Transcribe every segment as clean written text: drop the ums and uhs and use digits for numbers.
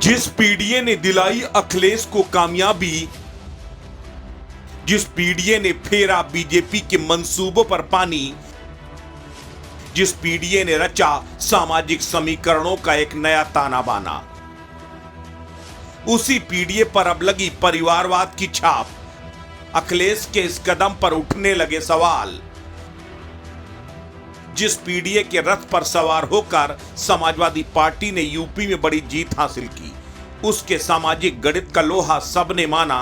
जिस पीडीए ने दिलाई अखिलेश को कामयाबी, जिस पीडीए ने फेरा बीजेपी के मंसूबों पर पानी, जिस पीडीए ने रचा सामाजिक समीकरणों का एक नया ताना बाना, उसी पीडीए पर अब लगी परिवारवाद की छाप। अखिलेश के इस कदम पर उठने लगे सवाल। जिस पीडीए के रथ पर सवार होकर समाजवादी पार्टी ने यूपी में बड़ी जीत हासिल की, उसके सामाजिक गणित का लोहा सबने माना,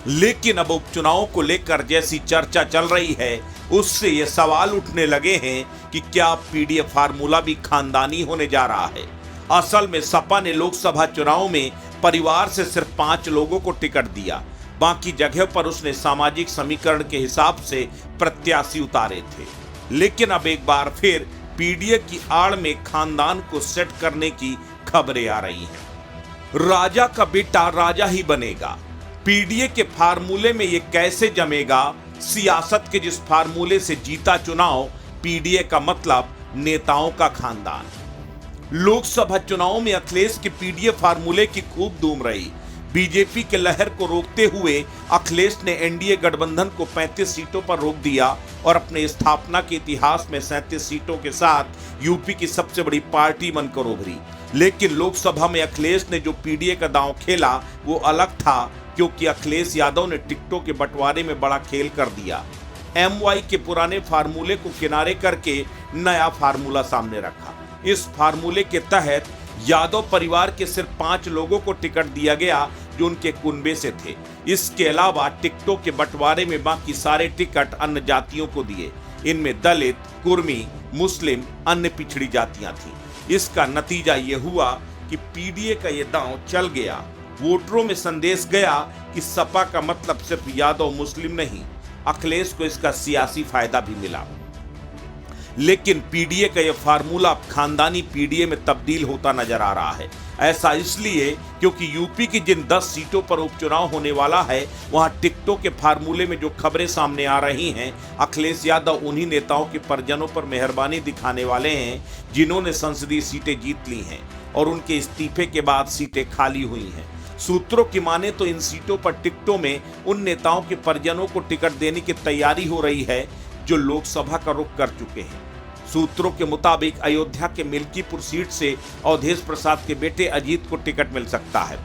लेकिन अब उपचुनावों को लेकर जैसी चर्चा चल रही है, उससे ये सवाल उठने लगे हैं कि क्या पीडीए फार्मूला भी खानदानी होने जा रहा है। असल में सपा ने लोकसभा चुनाव में परिवार से सिर्फ 5 लोगों को टिकट दिया, बाकी जगह पर उसने सामाजिक समीकरण के हिसाब से प्रत्याशी उतारे थे। लेकिन अब एक बार फिर पीडीए की आड़ में खानदान को सेट करने की खबरें आ रही हैं। राजा का बेटा राजा ही बनेगा, पीडीए के फार्मूले में ये कैसे जमेगा। सियासत के जिस फार्मूले से जीता चुनाव पीडीए का मतलब नेताओं का खानदान। लोकसभा चुनाव में अखिलेश के पीडीए फार्मूले की खूब धूम रही। बीजेपी के लहर को रोकते हुए अखिलेश ने एनडीए गठबंधन को 35 सीटों पर रोक दिया और अपने स्थापना के इतिहास में 37 सीटों के साथ यूपी की सबसे बड़ी पार्टी बनकर उभरी। लेकिन लोकसभा में अखिलेश ने जो पीडीए का दांव खेला वो अलग था, क्योंकि अखिलेश यादव ने टिकटों के बंटवारे में बड़ा खेल कर दिया। एमवाई के पुराने फार्मूले को किनारे करके नया फार्मूला सामने रखा। इस फार्मूले के तहत यादव परिवार के सिर्फ 5 लोगों को टिकट दिया गया जो उनके कुनबे से थे। इसके अलावा टिकटों के बंटवारे में बाकी सारे टिकट अन्य जातियों को दिए। इनमें दलित, कुर्मी, मुस्लिम, अन्य पिछड़ी जातियां थीं। इसका नतीजा ये हुआ कि पीडीए का ये दांव चल गया। वोटरों में संदेश गया कि सपा का मतलब सिर्फ यादव मुस्लिम नहीं। अखिलेश को इसका सियासी फायदा भी मिला। लेकिन पीडीए का यह फार्मूला अब खानदानी पीडीए में तब्दील होता नजर आ रहा है। ऐसा इसलिए क्योंकि यूपी की जिन 10 सीटों पर उपचुनाव होने वाला है, वहां टिकटों के फार्मूले में जो खबरें सामने आ रही हैं, अखिलेश यादव उन्हीं नेताओं के परिजनों पर मेहरबानी दिखाने वाले हैं जिन्होंने संसदीय सीटें जीत ली हैं और उनके इस्तीफे के बाद सीटें खाली हुई हैं। सूत्रों की माने तो इन सीटों पर टिकटों में उन नेताओं के परिजनों को टिकट देने की तैयारी हो रही है जो लोकसभा का रुख कर चुके हैं। सूत्रों के मुताबिक अयोध्या के मिल्कीपुर सीट से अवधेश प्रसाद के बेटे अजीत को टिकट मिल सकता है।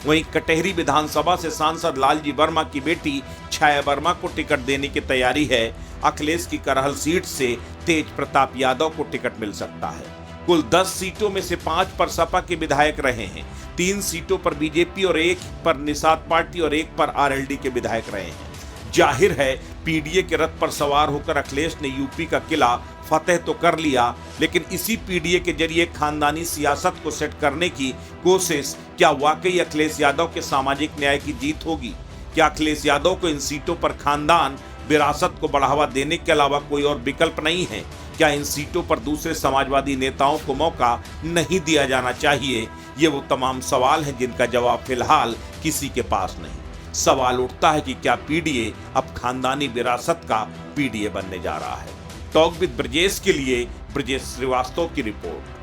वहीं कटेहरी विधानसभा से सांसद लालजी वर्मा की बेटी छाया वर्मा को टिकट देने की तैयारी है। अखिलेश की करहल सीट से तेज प्रताप यादव को टिकट मिल सकता है। कुल 10 सीटों में से 5 पर सपा के विधायक रहे हैं, 3 सीटों पर बीजेपी और 1 पर निषाद पार्टी और 1 पर आरएलडी के विधायक रहे हैं। जाहिर है पीडीए के रथ पर सवार होकर अखिलेश ने यूपी का किला फतेह तो कर लिया, लेकिन इसी पीडीए के जरिए खानदानी सियासत को सेट करने की कोशिश क्या वाकई अखिलेश यादव के सामाजिक न्याय की जीत होगी? क्या अखिलेश यादव को इन सीटों पर खानदान विरासत को बढ़ावा देने के अलावा कोई और विकल्प नहीं है? क्या इन सीटों पर दूसरे समाजवादी नेताओं को मौका नहीं दिया जाना चाहिए? ये वो तमाम सवाल हैं जिनका जवाब फिलहाल किसी के पास नहीं। सवाल उठता है कि क्या पीडीए अब खानदानी विरासत का पीडीए बनने जा रहा है? टॉक विद ब्रजेश के लिए ब्रजेश श्रीवास्तव की रिपोर्ट।